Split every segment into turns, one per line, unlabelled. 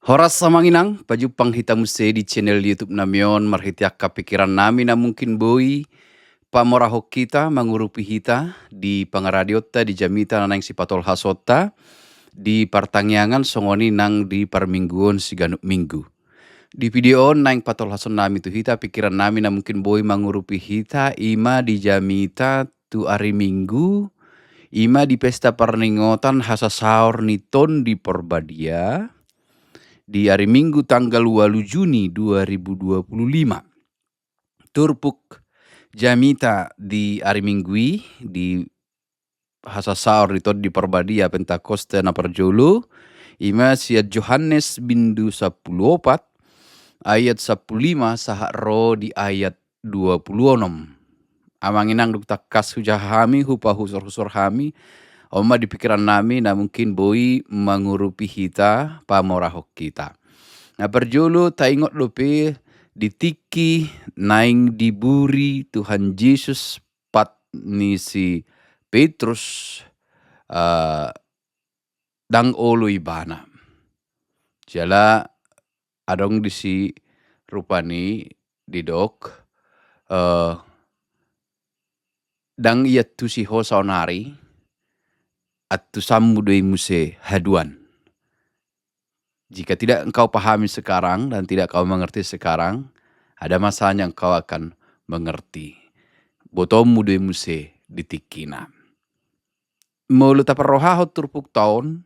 Horas samanginang, pajupang hitam se di channel YouTube namion marhitiak pikiran nami na mungkin boi pamorahok kita mangurupi hita di pangaradiota di jamita na nang sipatol hasota di partangyangan songoni nang di parmingguon siganuk minggu. Di video nang patol hason nami tu hita pikiran nami na mungkin boi mangurupi hita ima di jamita tu hari minggu ima di pesta perningotan hasa saur niton di Porbadia di hari Minggu tanggal 8 Juni 2025. Turpuk jamita di hari Minggu di hasa saur di Porbadia Pentakosta na perjolo ima siat Yohanes bindu 14 ayat 15 sahak ro di ayat 26. Amanginang duk takas hujah hami hupa husor hami oma di pikiran nami na mungkin boi mangurupi hita pamorahok kita. Nah perjolo taingot lope ditiki naing diburi Tuhan Yesus pat ni si Petrus dang olo ibana. Jala adong di si rupani didok dang iat tu si ho saunari at tu sammu doi muse haduan. Jika tidak engkau pahami sekarang dan tidak kau mengerti sekarang, ada masanya engkau akan mengerti. Botomu doi muse ditikina. Mulu taparohahot turpuk tahun,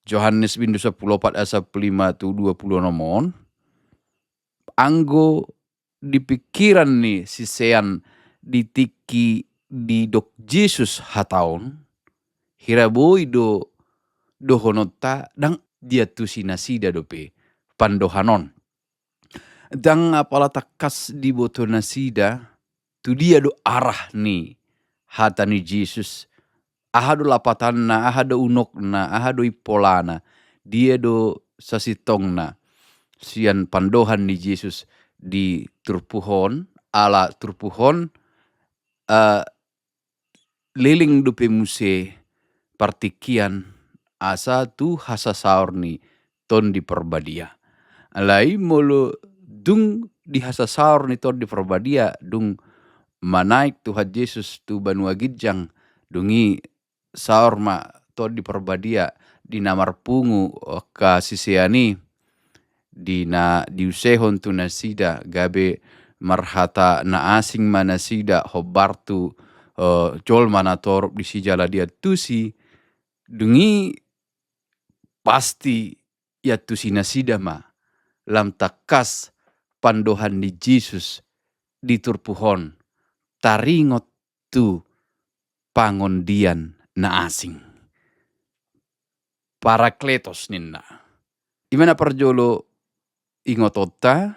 Yohanes bindu 14 asa 5 tu 20 nomon, anggo di pikiran ni sisean ditiki di dok Yesus hataon, hiraboi do honota dang dia tu sinasida dope pandohanon. Dang apala takas di boto nasida tu dia do arah ni hata ni Yesus. Ahado lapatanna, ahado unokna, ahado ipolana. Dia do sasitongna. Sian pandohan ni Yesus di turpuhon, ala turpuhon liling dope muse partikian asa tu hasa saur ni ton di Porbadia. Alai molo dung di hasa saur ni ton di Porbadia dung manaik Tuhan Yesus tu Banua Gijang dungi saur ma ton di Porbadia di namar pungu ka siseani di na diusehon tu nasida gabe marhata na asing manasida hobartu jol mana torup di sijala dia tusi dungi pasti ya tusi nasida ma lam takas pandohan di Yesus di turpuhon taringot tu pangondian na asing. Parakletos ninna. Imana perjolo ingotota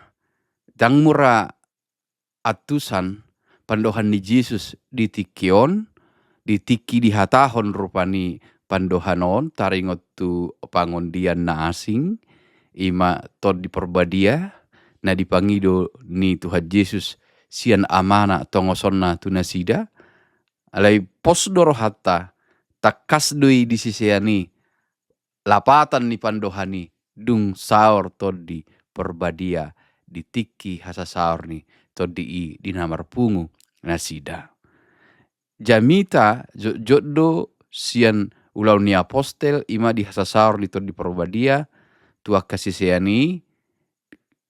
dang mura atusan pandohan ni Yesus ditikion, ditiki di hatahon rupani pandohanon taringot tu pangondian na asing ima tod di Porbadia na dipangido ni Tuhan Yesus sian amana tongosonna tu nasida alai posdoro hatta takas doi di siseani lapatan ni pandohani dung saur tod di Porbadia ditiki hasa saur ni tod di namar pungu nasida. Jamita joddo sian ulau ni apostel ima di hasa saur ni tod di Porbadia tua kasiseani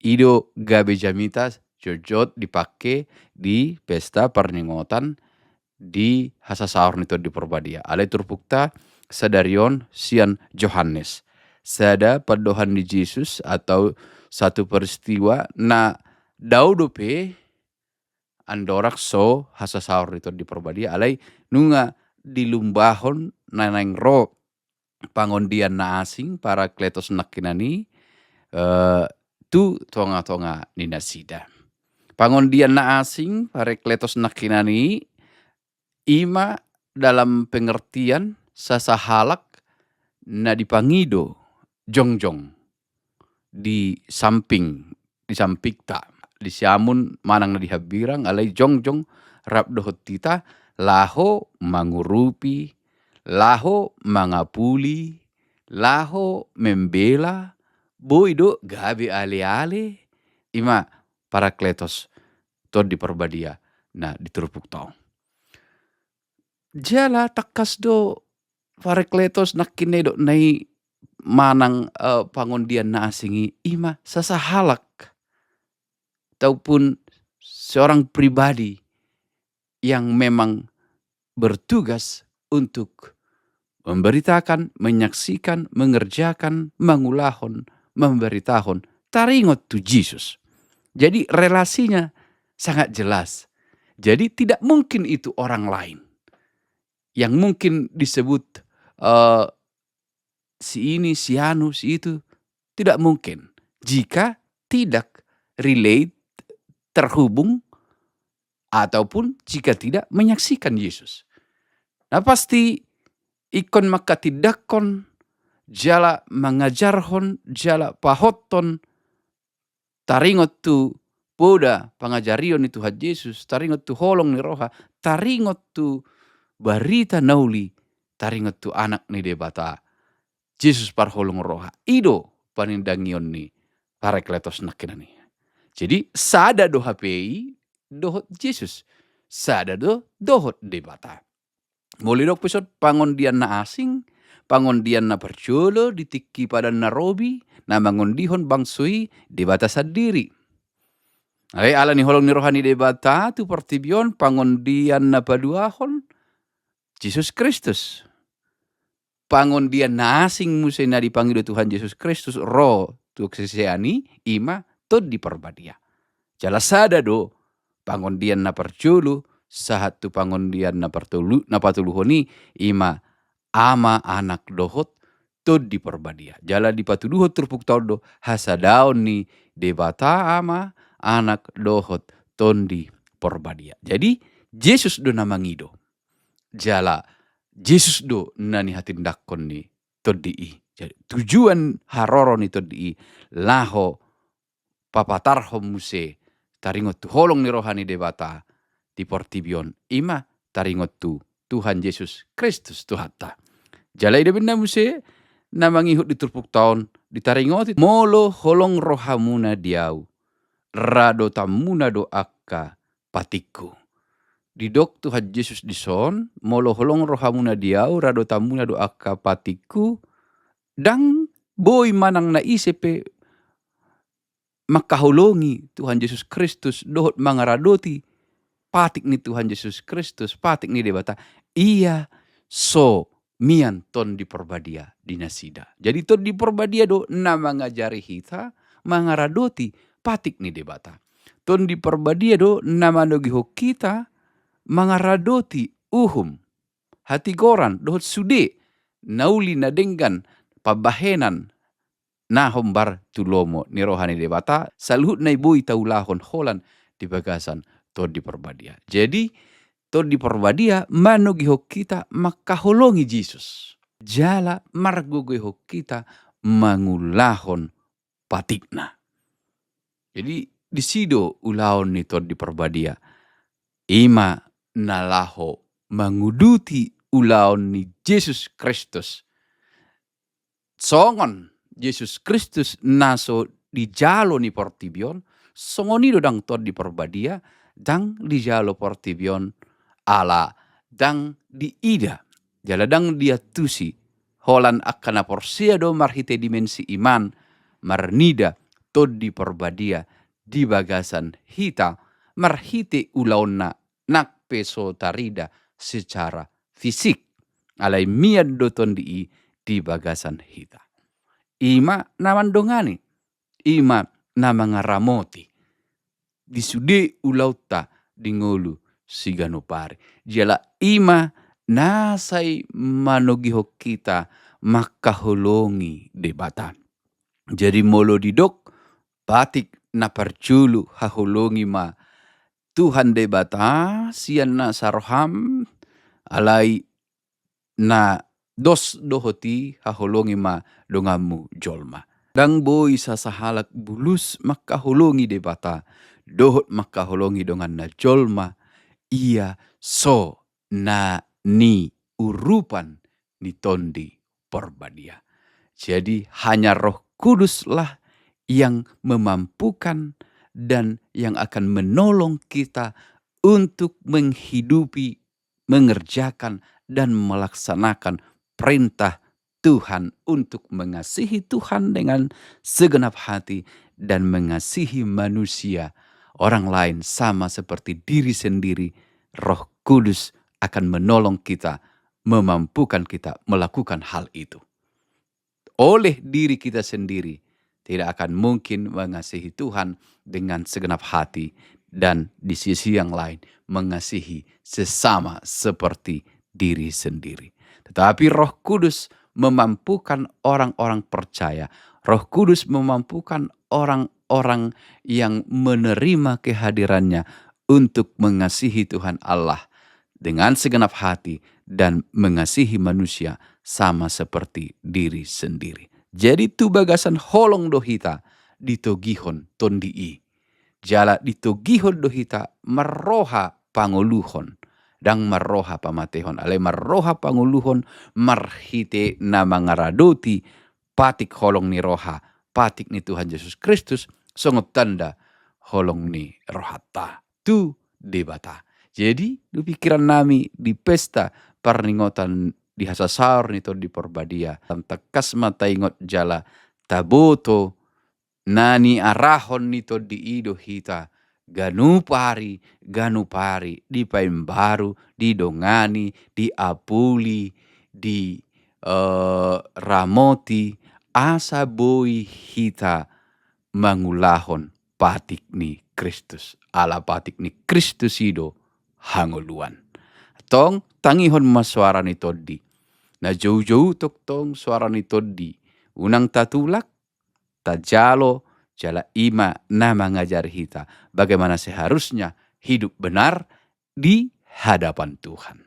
ido gabe jamita jojot dipake di pesta perningotan di hasa saur ni tod di Porbadia. Alai turpukta sadarion sian Yohanes. Sada pandohan di Yesus atau satu peristiwa na daudope andorak so hasa saur itu di Porbadia alai nunga dilumbahon nanang ro pangondian na asing para kletos nakinani tu tonga-tonga ni nasida. Pangondian na asing para kletos nakinani ima dalam pengertian sasahalak na dipangido jongjong di sampikta di siamun manang na dihabirang alai jongjong rap dohot tita laho mangurupi, laho mangapuli, laho membela boido gabe ale-ale ima Parakletos to di perbadia na diturupuk tau. Jala takas do Parakletos nakine do nai manang pangondian na asingi ima sasahalak ataupun seorang pribadi yang memang bertugas untuk memberitakan, menyaksikan, mengerjakan, mangulahon, memberitakan, taringot to Jesus. Jadi relasinya sangat jelas. Jadi tidak mungkin itu orang lain. Yang mungkin disebut si ini, si anu, si itu. Tidak mungkin. Jika tidak relate, terhubung, ataupun jika tidak menyaksikan Yesus. Nah pasti ikon maka tidakon, jala mengajarhon, jala pahoton, taringot tu poda pangajarion ni Tuhan Yesus, taringot tu holong ni roha, taringot tu barita nauli, taringot tu anak ni debata. Yesus parholong roha. Ido panindangion ni Parakletos nakinani. Jadi sada do HPI, dohot Yesus. Sada do dohot debata. Mulai dok pesot pangondian na asing, pangondian na percolo, ditiki pada narobi, na mangondihon bangsui, debata sadiri. Ay ala ni holong ni rohani debata, tu pertibion, pangondian na paduahon, Yesus Kristus. Pangondian na asing musay na dipanggil Tuhan Yesus Kristus, roh tu kesesiani, ima, tod di perbadia. Jala sada do, pangondian na percolo, sahat tu pangondian na patuluhoni, ima ama anak dohot, tod di perbadia. Jala di patuluhot turpuk toldo, hasadaon ni debata ama anak dohot, tondi perbadia. Jadi, Yesus do namangido. Jala, Yesus do nani hatindakon ni todii. Jadi tujuan haroro ni todii laho papatarho muse taringot tu holong ni rohani debata di portibion ima taringot tu Tuhan Yesus Kristus Tuhata. Jalai de benda muse namangihut di turpuk taon ditaringot molo holong rohamuna diau rado tamuna do akka patiku. Didok Tuhan Yesus dison, molo holong rohamuna diau, rado tamuna do akka patiku, dang boy manang na isepe makahulongi Tuhan Yesus Kristus, dohot mangaradoti, patik ni Tuhan Yesus Kristus, patik ni debata, iya so mian ton di perbadia di nasida. Jadi ton di perbadia do na mangajari hita, mangaradoti, patik ni debata. Ton di perbadia do na manogiho kita, mangaradoti uhum hati goran dohot sude nauli na denggan pabahenan na hombar tulomo ni rohani debata saluhut na ibui taulahon holan di bagasan to di perbadia. Jadi to di perbadia manogiho kita makaholongi Yesus. Jala margogiho kita mangulahon patikna. Jadi disido ulahon ni to di perbadia. Ima nalaho manguduti ulaon ni Yesus Kristus. Songon Yesus Kristus naso di jalo ni portibion, songonido dang tod di perbadia, dang di jalo portibion ala, dang di ida, jala dang dia tusi, holan akana porsia do marhite dimensi iman, marnida tod di perbadia, di bagasan hita, marhite ulaonna nak peso tarida secara fisik alai mian doton di bagasan hita. Ima namandongani, ima namangaramoti. Disude ulauta dingolu siganopari. Jala ima nasai manogiho kita makahulongi debatan. Jadi molo didok batik na perculu hahulongi ma Tuhan debata sian na saroham alai na dos dohoti haholongi ma dongamu jolma. Dang boy sasahalak bulus makahulongi debata dohot makahulongi dongan na jolma ia so na ni urupan ni tondi porbadia. Jadi hanya roh Kuduslah yang memampukan dan yang akan menolong kita untuk menghidupi, mengerjakan, dan melaksanakan perintah Tuhan untuk mengasihi Tuhan dengan segenap hati dan mengasihi manusia, orang lain sama seperti diri sendiri. Roh Kudus akan menolong kita, memampukan kita melakukan hal itu. Oleh diri kita sendiri tidak akan mungkin mengasihi Tuhan dengan segenap hati, dan di sisi yang lain mengasihi sesama seperti diri sendiri. Tetapi Roh Kudus memampukan orang-orang percaya. Roh Kudus memampukan orang-orang yang menerima kehadirannya untuk mengasihi Tuhan Allah dengan segenap hati dan mengasihi manusia sama seperti diri sendiri. Jadi tu bagasan holong dohita ditogihon tondii. Jala ditogihon dohita meroha panguluhon dang maroha pamatehon. Ale maroha panguluhon marhite nama ngaradoti patik holong ni roha. Patik ni Tuhan Yesus Kristus songot tanda holong ni rohata. Tu debata. Jadi di pikiran nami di pesta parningotan di hasasaur nito di porbadia. Takas mata ingot jala taboto nani arahon nito di ido hita. Ganu pari di Paimbaru, di Dongani, di Apuli, di Ramoti, asa boi hita mangulahon patik ni Kristus. Ala patik ni Kristus ido hanguluan. Tong tangihon mas suara ni todi. Na jauh-jauh tok tong suara ni todi. Unang tatulak, tajalo, jala ima na mengajar kita bagaimana seharusnya hidup benar di hadapan Tuhan.